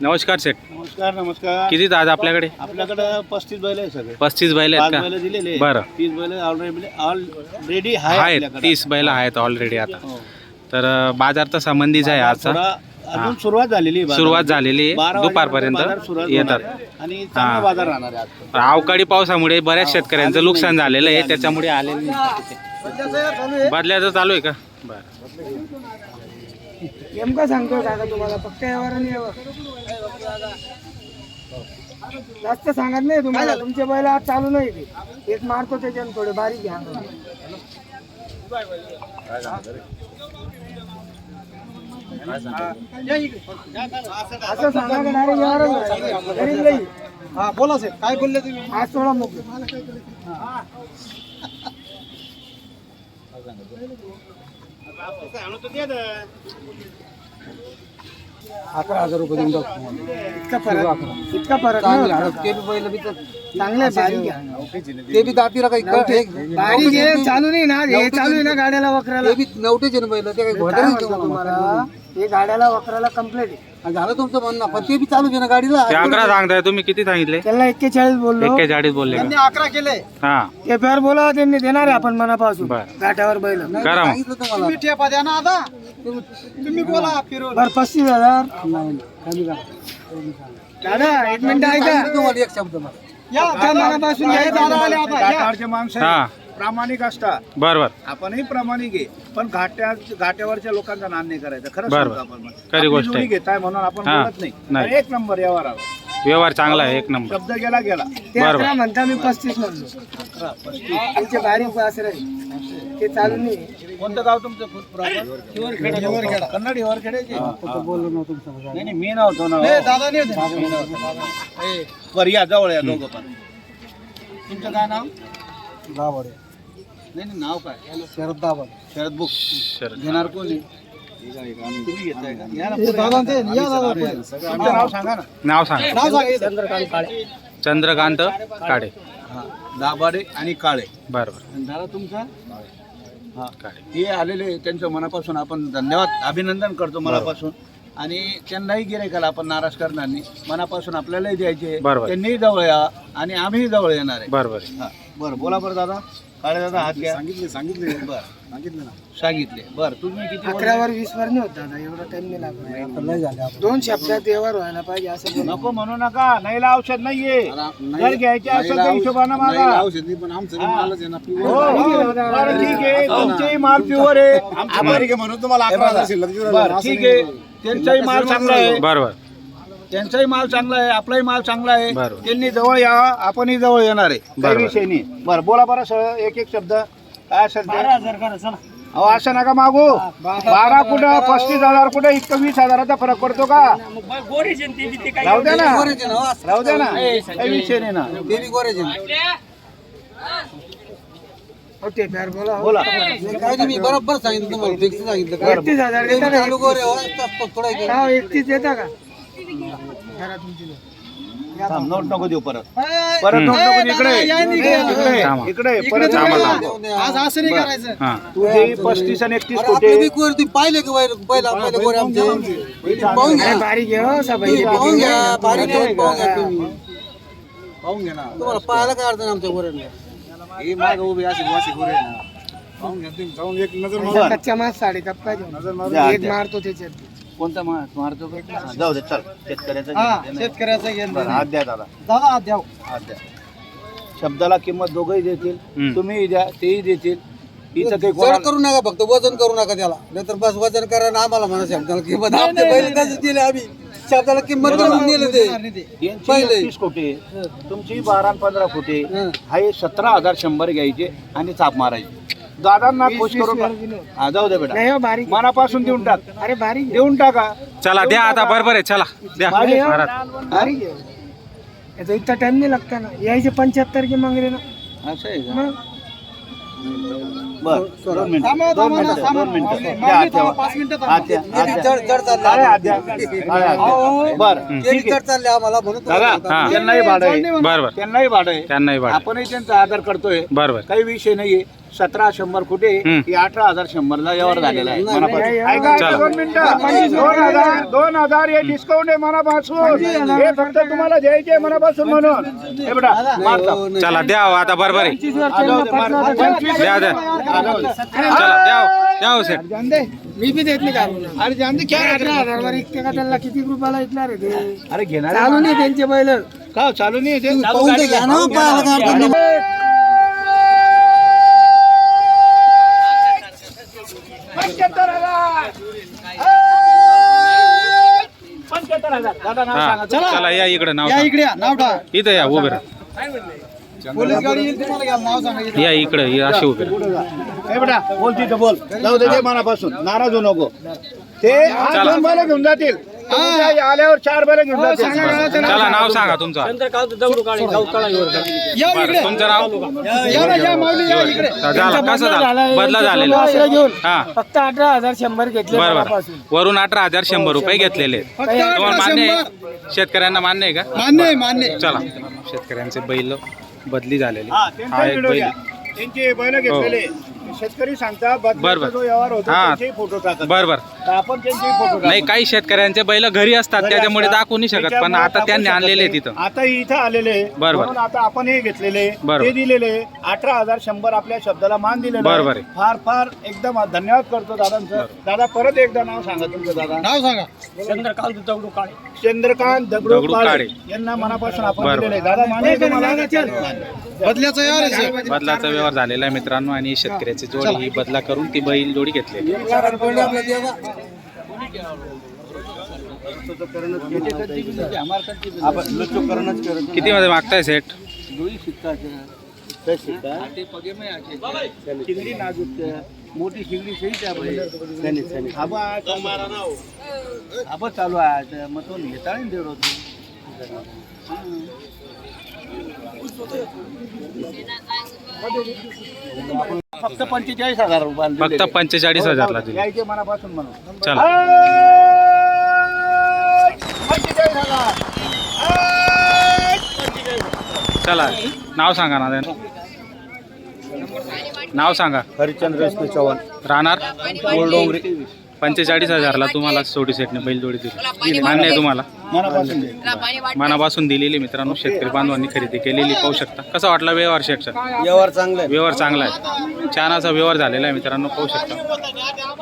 नमस्कार सेठ. नमस्कार नमस्कार. किती आज आपल्याकडे? आपल्याकडे 35 बैल आहे सगळे. 35 बैल आहेत का? बैल दिलेले. बरं. 30 बैल ऑलरेडी आहेत 30 बैल आहेत ऑलरेडी आता. हो. तर बाजार तर संबंधीच आहे आजचा. अजून सुरुवात झालेली आहे. सुरुवात झालेली आहे. 12 दुपारपर्यंत बाजार सुरुवात येतात. होणार आहे. आणि चांगला बाजार राहणार आहे आज. अवकाळी पावसामुळे बऱ्याच शेतकऱ्यांचं नुकसान झालेलं आहे, त्याच्यामुळे आलेलं नाही. बदल्याचं चालू आहे का? बरं. नेमकं सांगतो काका तुम्हाला, फक्त यावर आणि यावर जास्त सांगत नाही तुम्हाला. तुमचे बैल आज चालू नाही ते एक मारतो त्याच्यानं थोडे बारीक घ्या. असं सांगा का डायरेक्ट यावरच गरीब नाही. हा बोला साहेब, काय बोलले तुम्ही? आज थोडा मोकळं 11,000 रुपये देऊन इतका फरक ते बी बैल बी चांगले बारीक घ्या. ते बी दातीला काही बारीक हे चालू नाही ना, हे चालू आहे ना गाड्याला वक्राला. नवटेचे ना बैल ते काही काय म्हणतो तुम्हाला, हे गाड्याला वक्राला कंप्लीट आहे. झालं तुमचं म्हणणं, पण ते बी चालू आहे ना गाडीला. ते 11 सांगताय तुम्ही, किती सांगितले? त्याला 41 बोललो. 41 बोलले का? 11 केले. हा ते फेर बोला त्यांनी देणार आहे आपण मनापासून बरं. घाटावर बैल. करा मग. सांगितलं तुम्हाला. ठेपा द्या ना आता. तुम्ही बोला फिरून. बरं 35,000. दादा एक मिनिट ऐका. तुम्हाला एक शब्द मला. त्या मनापासून घाटावरचे माणसं हा प्रामाणिक असतात. बरोबर. आपणही प्रामाणिक आहे, पण घाट्यावरच्या लोकांचा नाद नाही करायचा. खरं बरोबर. सांगतो आपण. खरी आपली गोष्ट जोडी आहे. घेताय म्हणून आपण हा. बोलत नाही. नाही. पण एक नंबर यावर आला. व्यवहार चांगला आहे, एक नंबर. शब्द गेला गेला. ते बरोबर. 11 म्हणता, मी 35 म्हणलो. त्यांचे बारीक असं राहील ते चालू नाही. कोणतं गाव तुमचं? हिवरखेडा. कन्नड हिवरखेड्याचे. बोललो ना तुमचं. नाही मी नव्हतो ना. बरं या जवळ या दोघं पण. तुमचं काय नाव? दाभाडे. नाही नाव काय? शरद दाभाडे. शरद बुक. शरद. घेणार कोणी? तुम्ही घेताय का? या ना पुढे. तुमचं नाव सांगा ना. नाव सांगा. चंद्रकांत काळे. चंद्रकांत काळे. हा दाभाडे आणि काळे. बरोबर. आणि दादा तुमचा? हा काळे. हे आलेले त्यांचं मनापासून आपण धन्यवाद अभिनंदन करतो मनापासून. आणि त्यांनाही गिरायकाला आपण नाराज करणार नाही. मनापासून आपल्यालाही द्यायचे. बरोबर. त्यांनीही जवळ या आणि आम्ही जवळ येणार आहे. बरोबर. हा बरं बोला बरं दादा. काळे दादा हात घ्या. सांगितले बरं सांगितले बरं. तुम्ही किती 11वर 20वर नाही होत दादा, एवढा टाइम नाही लागला. 2 शब्दात व्यवहार व्हायला पाहिजे असं बोला. नको म्हणू नका. नाहीला औषध नाहीये. जर घ्यायचे असेल तर हिशोबानं मागा. हो. बरं, ठीक आहे. तुमचेही माल प्युअर आहे. म्हणून तुम्हाला बरं, ठीक आहे. त्यांचाही माल चांगला आहे. बरोबर. त्यांचाही माल चांगला आहे, आपलाही माल चांगला आहे. बरोबर. त्यांनी जवळ या, आपणही जवळ येणार आहे. काही बरोबर. विषय नाही. बरं बोला बरं सर, एक एक शब्द काय असेल ते. 12,000 करा चला. अहो असं नका मागू. 12 कुठं 35,000 कुठं, इतकं 20,000चा फरक पडतो का? राहू द्या ना, राहू द्या ना, काही विषय नाही ना. हो ते फेर बोला. हो. बोला. बरोबर सांगितलं तुम्हाला. फिक्स सांगितलं. 31,000 देता का? थोडा हा 31 देता का? करा तुमची लोक. थांब, नोट नको देऊ परत. परत नोट नको देऊ. इकडे थांबा. इकडे परत थांबा, थांबा. आज असं नाही करायचं. हा तुझे 35 आणि 31 कुठे? तुम्ही पाहिले की पहिला आपल्याला गोरे आमचे पाहून अरे घ्या. बारीक घे हो सबाई. पाहून घ्या. बारीक घेऊन पाहून घ्या तुम्ही. पाहून घ्या ना. तुम्हाला पाहायला काय अडचण आमच्या गोऱ्यांना. हे माग उभी अशी वाशी गोरे आहे ना. पाहून घ्या तुम्ही. जाऊन एक नजर मारा. कच्चा मास 7.5 पाहिजे. द्या, एक द्या. मारतो त्याच्यात. कोणता मारतो का? जाऊ दे चल. शेतकऱ्याचा शेतकऱ्याचा घेऊन बरं, हात द्या दादा. दादा हात द्या. हात द्या. शब्दाला किंमत दोघंही देतील. हम्म. तुम्ही द्या, तेही देतील. इथं काही जड कोणाला- करू नका, फक्त वजन करू नका त्याला. नाहीतर बस वजन करा ना आम्हाला म्हणा शब्दाला किंमत. आपले पहिले तसं दिले आम्ही. शब्दाला किंमत देऊन दिले ते. यांची पहिले. 31 कोटी, तुमची 12 आणि 15 कोटी. हा 17,100 घ्यायचे आणि चाप मारायची. दादांना खुश करून हा जाऊ दे बेटा. नाही हो बारीक. मनापासून देऊन टाक. अरे बारीक घे. देऊन टाका. चला द्या आता. बरोबर आहे. चला द्या. बारीक. महाराज. बारीक घे. याचा इतका टाइम नाही लागता ना. यायचे 75 की मागले ना. असं आहे का? मग बरं, 2 मिनिटं. 2 मिनिटं. 2 मिनिटं. द्या, हात ठेवा. हात द्या, हात द्या. जड चालले काळे हात द्या. काळे हात द्या. बरं, ते ठीक जड आहे. चालले आम्हाला म्हणून दादा, हा. त्यांनाही भाडं आहे. बरोबर. त्यांनाही भाडं आहे. त्यांनाही वाढ. आपणही त्यांचा आदर करतोय. बरोबर. काही विषय नाहीये. 1700 कुठे हम्म. ही 18,100 ला व्यवहार झालेला आहे मनापासून. ऐका, चला. 2 मिनिटं 2,000 हे डिस्काउंट आहे मनापासून. हे फक्त तुम्हाला द्यायचे मनापासून म्हणून हे बेटा मारता. चला द्या हो, आता बरोबर आहे. 25,000 द्या द्या चला द्या हो सेठ. मी बी देत नाही का अरे जानते क्या 18,000 वर इकते का त्याला किती रुपयाला ऐकणार आहे ते अरे घेणार चालू नाही त्यांचे बैल का चालू नाही ते पाहून तर घ्या ना पाहायला काय हरकत नाही. 75,000 दादा नाव हा सांगा चला या इकडे नाव या सांगा. इकडे या, नाव टाक. इथं या उभे राहा. पोलीस गाडी येईल तुम्हाला घ्या, नाव सांगा. या इकडे असे उभे राहा. हे बेटा बोल तिथं बोल जाऊ दे मनापासून नाराज होऊ नको ते आज चला. 2 बैल घेऊन जातील उद्या आल्यावर 4 बैल घेऊन जातील चला नाव सांगा तुमचं. या बरं, इकडे तुमचं नाव या ना, या माऊली या इकडे. झाला कसं झाला बदला झालेला घेऊन हा फक्त 18,100 घेतले बरोबर मनापासून. वरून 18,100 रुपये घेतलेले आहेत. फक्त तुम्हाला मान्य 18,100. आहे शेतकऱ्यांना मान्य आहे का? मान्य आहे, मान्य आहे. चला शेतकऱ्यांचे बैल बदली झालेले. हा हा त्यांचा एक व्हिडिओ बैल घ्या. त्यांचे बैल घेतलेले शेतकरी सांगता बदलाचा जो व्यवहार होता हा. त्यांचे फोटो टाकत बरोबर तर आपण त्यांचे फोटो नाही काही शेतकऱ्यांचे बैल घरी असतात त्याच्यामुळे दाखवू नाही शकत पण आता त्यांनी आणलेले आहे तिथं. आता इथं आलेले बरोबर. म्हणून आता आपण हे घेतलेले बरोबर. ते दिलेले 18,100 आपल्या शब्दाला मान दिलेला आहे. बरोबर आहे. फार फार एकदम धन्यवाद करतो दादांचं. दादा परत एकदा नाव सांगा तुमचं दादा नाव सांगा. चंद्रकांत दगडू दगडू काळे काळे. यांना मनापासून आपण बरोबर. दिलेले दादा मान्य आहे तुम्हाला? बदल्याचा यार आहे साहेब. बदलाचा व्यवहार झालेला आहे मित्रांनो आणि शेतकऱ्याची जोडी ही बदला करून ती बैल जोडी घेतलेली आहे. किती मध्ये मागताय सेठ? शिंगडी नाजूक आहे. मोठी शिंगडी सहीच आहे बैल. आबा चालू आहे मग तो नेता नाही देत होतो. फक्त 45,000 रुपये फक्त 45,000 ला दिली. यायचे मनापासून म्हणून चला 45,000. चला नाव सांगा ना नाव सांगा. हरिचंद्र चव्हाण राहणार डोंगरी 45,000 ला तुम्हाला सोडी सेटने बैल जोडी दिली. मान्य आहे तुम्हाला? मनापासून दे. मनापासून दिलेली मित्रांनो शेतकरी बांधवांनी खरेदी केलेली पाहू शकता. कसा वाटला व्यवहार शेठचा? व्यवहार चांगला आहे. व्यवहार चांगला आहे. छान असा व्यवहार झालेला आहे मित्रांनो पाहू शकता.